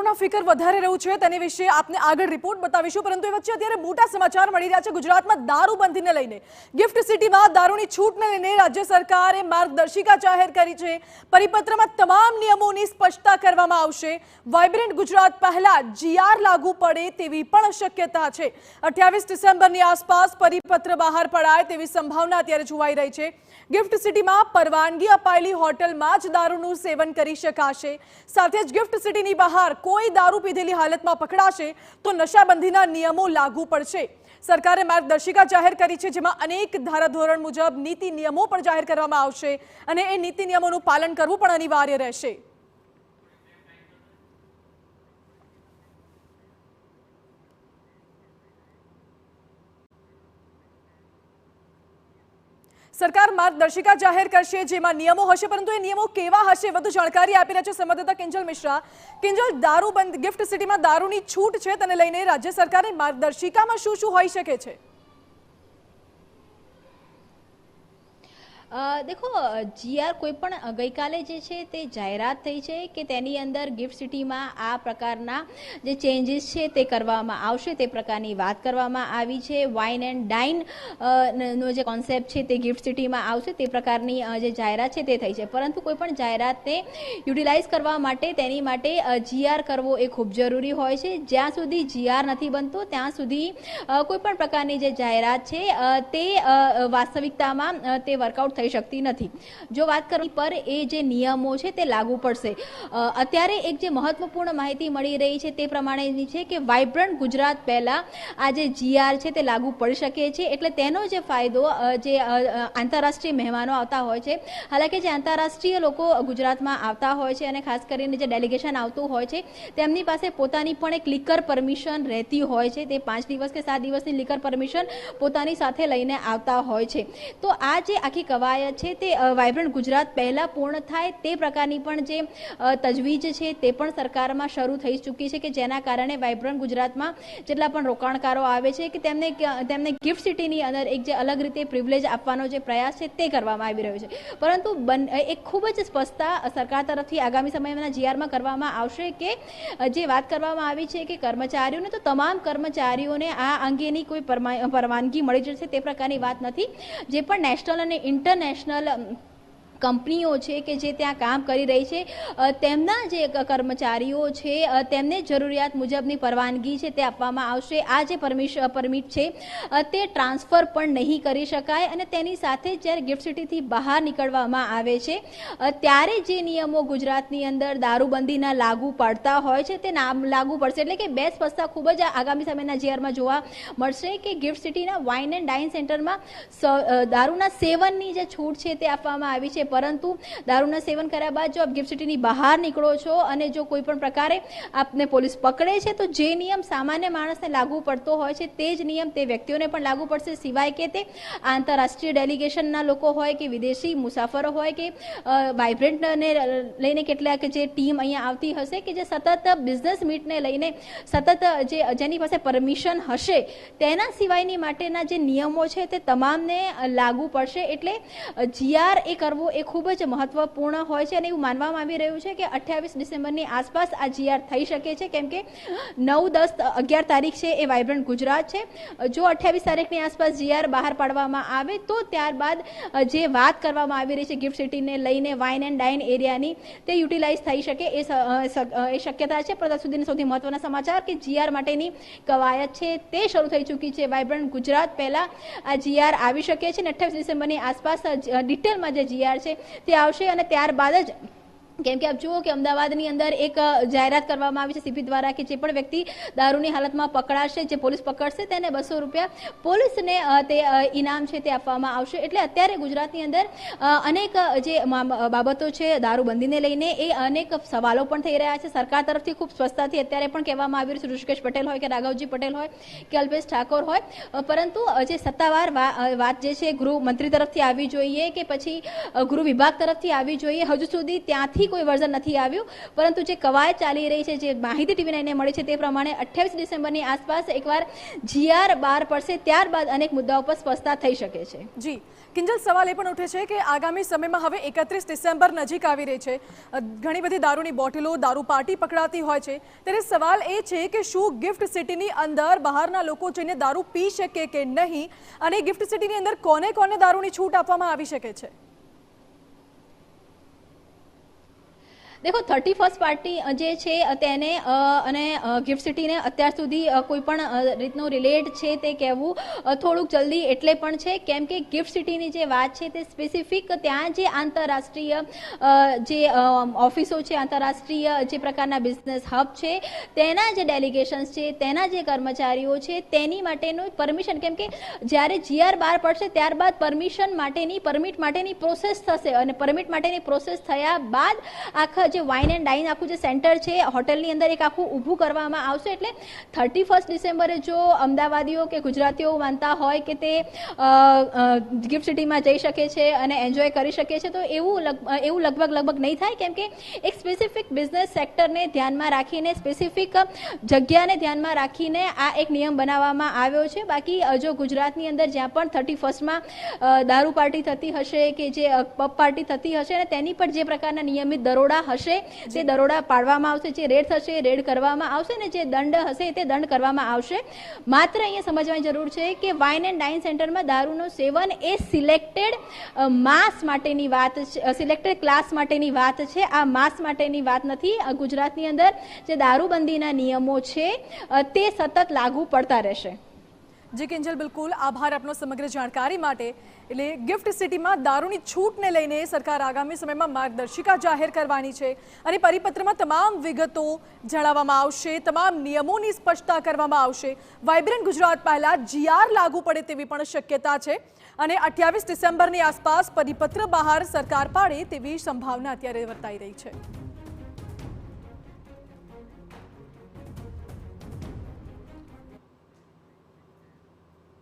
Corona ફિકર વધારે રહ્યું છે તેની વિશે આપને આગળ રિપોર્ટ બતાવીશું, પરંતુ એ વચ્ચે અત્યારે મોટા સમાચાર મળી રહ્યા છે ગુજરાતમાં દારૂબંધીને લઈને। ગિફ્ટ સિટીમાં દારૂની છૂટને લઈને રાજ્ય સરકારે માર્ગદર્શિકા જાહેર કરી છે। પરિપત્રમાં તમામ નિયમોની સ્પષ્ટતા કરવામાં આવશે। વાઇબ્રન્ટ ગુજરાત પહેલા જીઆર લાગુ પડે તેવી પણ શક્યતા છે। 28 ડિસેમ્બરની આસપાસ પરિપત્ર બહાર પડાય તેવી સંભાવના અત્યારે જોવાઈ રહી છે। ગિફ્ટ સિટીમાં પરવાનગી અપાયેલી હોટલમાં જ દારૂનું સેવન કરી શકાશે। સાથે જ ગિફ્ટ સિટીની બહાર કોઈ દારૂ પીધેલી હાલતમાં પકડાશે તો નશાબંધીના નિયમો લાગુ પડશે। સરકારે માર્ગદર્શિકા જાહેર કરી છે, જેમાં અનેક ધારાધોરણ મુજબ નીતિ નિયમો પણ જાહેર કરવામાં આવશે અને એ નીતિ નિયમોનું પાલન કરવું પણ અનિવાર્ય રહેશે। सरकार मार्गदर्शिका जाहिर करशे, जेमां नियमो हशे, परंतु ए नियमो केवा हशे वधु जाणकारी आपी रह्या छे संवाददाता किंजल मिश्रा। किंजल, दारूबंध गिफ्ट सिटीमां दारूनी छूट छे तेने लईने राज्य सरकारे मार्गदर्शिकामां शुं होई शके छे? देखो, जीआर कोईपण गई काले जे छे ते जाहेरात थई छे के तेनी अंदर गिफ्ट सिटी में आ प्रकारना जे चेन्जीस छे ते करवामां आवशे, ते प्रकारनी वात करवामां आवी छे। वाइन एंड डाइन नो जे कॉन्सेप्ट छे ते गिफ्ट सिटी में आवशे, ते प्रकारनी जे जाहेरात छे ते थई छे। परंतु कोईपण जाहेरातने युटिलाइज करवा माटे तेनी माटे जीआर करवो ए खूब जरूरी होय छे। ज्यां सुधी जीआर नथी बनतो त्यां सुधी कोईपण प्रकारनी जे जाहेरात छे ते वास्तविकतामां ते वर्कआउट થઈ શકતી નથી। જો વાત કરવી પર એ જે નિયમો છે તે લાગુ પડશે। અત્યારે એક જે મહત્વપૂર્ણ માહિતી મળી રહી છે તે પ્રમાણેની છે કે વાઇબ્રન્ટ ગુજરાત પહેલા આ જે જીઆર છે તે લાગુ પડી શકે છે, એટલે તેનો જે ફાયદો જે આંતરરાષ્ટ્રીય મહેમાનો આવતા હોય છે, હાલાકી જે આંતરરાષ્ટ્રીય લોકો ગુજરાતમાં આવતા હોય છે અને ખાસ કરીને જે ડેલિગેશન આવતું હોય છે તેમની પાસે પોતાની પણ એક લીકર પરમિશન રહેતી હોય છે। તે 5 દિવસ કે 7 દિવસની લીકર પરમિશન પોતાની સાથે લઈને આવતા હોય છે। તો આ જે આખી કવાયત છે તે વાઇબ્રન્ટ ગુજરાત પહેલા પૂર્ણ થાય તે પ્રકારની પણ જે તજવીજ છે તે પણ સરકારમાં શરૂ થઈ ચૂકી છે, કે જેના કારણે વાઇબ્રન્ટ ગુજરાતમાં જેટલા પણ રોકાણકારો આવે છે કે તેમને ગિફ્ટ સિટીની અંદર એક જે અલગ રીતે પ્રિવિલેજ આપવાનો જે પ્રયાસ છે તે કરવામાં આવી રહ્યો છે। પરંતુ એક ખૂબ જ સ્પષ્ટતા સરકાર તરફથી આગામી સમયમાં જીઆરમાં કરવામાં આવશે કે જે વાત કરવામાં આવી છે કે કર્મચારીઓને તો તમામ કર્મચારીઓને આ અંગેની કોઈ પરવાનગી મળી જશે તે પ્રકારની વાત નથી। જે પણ નેશનલ અને इंटरनेशनल कंपनीओ छे के जे त्यां काम करी रही छे तेमना जे कर्मचारीओ छे तेमने जरूरियात मुजबनी परवानगी छे ते आपवामां आवशे। आ जे परमिट छे ते ट्रांसफर पण नहीं करी शकाय अने तेनी साथे ज्यारे गिफ्ट सिटी थी बहार निकळवामां आवे छे त्यारे जे नियमो गुजरातनी अंदर दारूबंधीना लागू पड़ता होय छे ते नाम लागू पड़शे। એટલે કે બે સ્પષ્ટતા ખૂબ જ આગામી સમયના જીઆરમાં જોવા મળશે કે ગિફ્ટ સિટીના વાઇન એન્ડ ડાઇન સેન્ટરમાં દારૂના સેવનની જે છૂટ છે તે આપવામાં આવી છે, परंतु दारूना सेवन कर्या बाद जो आप गिफ्ट सिटी बहार निकलो छो अने जो कोईपण प्रकारे आपने पोलीस पकड़े छे तो जे नियम सामान्य माणसने लागू पड़तो होय छे ते ज नियम ते व्यक्तिओने पण लागू पड़शे, सिवाय के ते आंतरराष्ट्रीय डेलिगेशनना लोको होय के विदेशी मुसाफरो होय के वाइब्रंटने लईने केटलाक जे टीम अहींया आवती हशे के जे सतत बिजनेस मीटने लईने सतत जे जेनी पासे परमिशन हशे तेना सिवायनी माटेना जे नियमो छे ते तमामने लागू पड़शे। एटले जीआर ए करवो ए खूब ज महत्वपूर्ण होय छे अने एवुं मानवामां आवी रह्युं छे के 28 डिसेम्बरनी आसपास आ जीआर थई शके छे, केम के 9, 10, 11 तारीख छे ए वाइब्रंट गुजरात छे। जो 28 तारीखनी आसपास जीआर बहार पाडवामां आवे तो त्यारबाद जे वात करवामां आवी रही छे गिफ्ट सिटीने लईने वाइन एंड डाइन एरियानी ते युटिलाइज थई शके ए शक्यता छे। पर सुधीना सौथी महत्वना समाचार के जीआर माटेनी कवायत छे ते शरू थई चूकी छे। वाइब्रंट गुजरात पहेला आ जीआर आवी शके छे ने 28 डिसेम्बरनी आसपास डिटेलमां जे जीआर छे ते आवशे अने त्यारबाद ज केम के आप जुओ कि अमदावादनी अंदर एक जाहेरात करवामां आवी छे सीपी द्वारा के जे पण व्यक्ति दारूनी हालतमां पकड़ाशे, जे पोलीस पकड़शे तेने 200 रुपया पोलीसने ते इनाम छे ते आपवामां आवशे। એટલે અત્યારે ગુજરાતની અંદર અનેક જે બાબતો છે દારૂબંધીને લઈને એ અનેક સવાલો પણ થઈ રહ્યા છે। સરકાર તરફથી ખૂબ સ્પષ્ટતાથી અત્યારે પણ કહેવામાં આવી રહ્યું છે, ઋષિકેશ પટેલ હોય કે રાઘવજી પટેલ હોય કે અલ્પેશ ઠાકોર હોય, પરંતુ જે સત્તાવાર વાત જે છે ગૃહ મંત્રી તરફથી આવી જોઈએ કે પછી ગૃહ વિભાગ તરફથી આવી જોઈએ, હજુ સુધી ત્યાંથી હજી કોઈ વર્ઝન નથી આવ્યું, પરંતુ જે કવાયત ચાલી રહી છે, જે માહિતી TV9 ને મળી છે તે પ્રમાણે 28 ડિસેમ્બરની આસપાસ એકવાર GR બહાર પડશે, ત્યારબાદ અનેક મુદ્દાઓ પર સ્પષ્ટતા થઈ શકે છે. જી કિંજલ, સવાલ એ પણ ઉઠે છે કે આગામી સમયમાં હવે 31 ડિસેમ્બર નજીક આવી રહી છે, ઘણી બધી દારૂની બોટલો, દારૂ પાર્ટી પકડાતી હોય છે, ત્યારે સવાલ એ છે કે શું ગિફ્ટ સિટીની અંદર બહારના લોકો જઈને દારૂ પી શકે કે નહીં, અને ગિફ્ટ સિટીની અંદર કોને કોને દારૂની છૂટ આપવામાં આવી શકે છે? દેખો, 31st પાર્ટી જે છે તેને અને ગિફ્ટ સિટીને અત્યાર સુધી કોઈ પણ રીતનું રિલેટ છે તે કહેવું થોડુંક જલ્દી એટલે પણ છે, કેમ કે ગિફ્ટ સિટીની જે વાત છે તે સ્પેસિફિક ત્યાં જે આંતરરાષ્ટ્રીય જે ઓફિસો છે, આંતરરાષ્ટ્રીય જે પ્રકારના બિઝનેસ હબ છે, તેના જે ડેલિગેશન્સ છે, તેના જે કર્મચારીઓ છે, તેની માટેનું પરમિશન, કેમ કે જ્યારે GR બહાર પડશે ત્યારબાદ પરમિટ માટેની પ્રોસેસ થશે, અને પરમિટ માટેની પ્રોસેસ થયા બાદ આખા જે વાઇન એન્ડ ડાઇન આખું જે સેન્ટર છે હોટલની અંદર એક આખું ઊભું કરવામાં આવશે. એટલે 31 ડિસેમ્બરે જો અમદાવાદીઓ કે ગુજરાતીઓ માનતા હોય કે તે ગિફ્ટ સિટીમાં જઈ શકે છે અને એન્જોય કરી શકે છે, તો એવું લગભગ નહીં થાય, કેમ કે એક સ્પેસિફિક બિઝનેસ સેક્ટરને ધ્યાનમાં રાખીને, સ્પેસિફિક જગ્યાને ધ્યાનમાં રાખીને આ એક નિયમ બનાવવામાં આવ્યો છે. બાકી જો ગુજરાતની અંદર જ્યાં પણ 31માં દારૂ પાર્ટી થતી હશે કે જે પબ પાર્ટી થતી હશે, અને તેની પર જે પ્રકારના નિયમિત દરોડા હશે તે દરોડા પાડવામાં આવશે, જે રેડ થશે રેડ કરવામાં આવશે, અને જે દંડ હશે તે દંડ કરવામાં આવશે. માત્ર અહીંયા સમજવાની જરૂર છે કે વાઇન એન્ડ ડાઇન સેન્ટરમાં દારૂનું સેવન એ સિલેક્ટેડ માસ માટેની વાત છે, સિલેક્ટેડ ક્લાસ માટેની વાત છે, આ માસ માટેની વાત નથી. ગુજરાતની અંદર જે દારૂબંધીના નિયમો છે તે સતત લાગુ પડતા રહેશે. જી કિંજલ, બિલકુલ આભાર આપનો સમગ્ર જાણકારી માટે. એટલે ગિફ્ટ સિટીમાં દારૂની છૂટને લઈને સરકાર આગામી સમયમાં માર્ગદર્શિકા જાહેર કરવાની છે, અને પરિપત્રમાં તમામ વિગતો જણાવવામાં આવશે, તમામ નિયમોની સ્પષ્ટતા કરવામાં આવશે. વાઇબ્રન્ટ ગુજરાત પહેલા GR લાગુ પડે તેવી પણ શક્યતા છે, અને 28 ડિસેમ્બરની આસપાસ પરિપત્ર બહાર સરકાર પાડે તેવી સંભાવના અત્યારે વર્તાઈ રહી છે.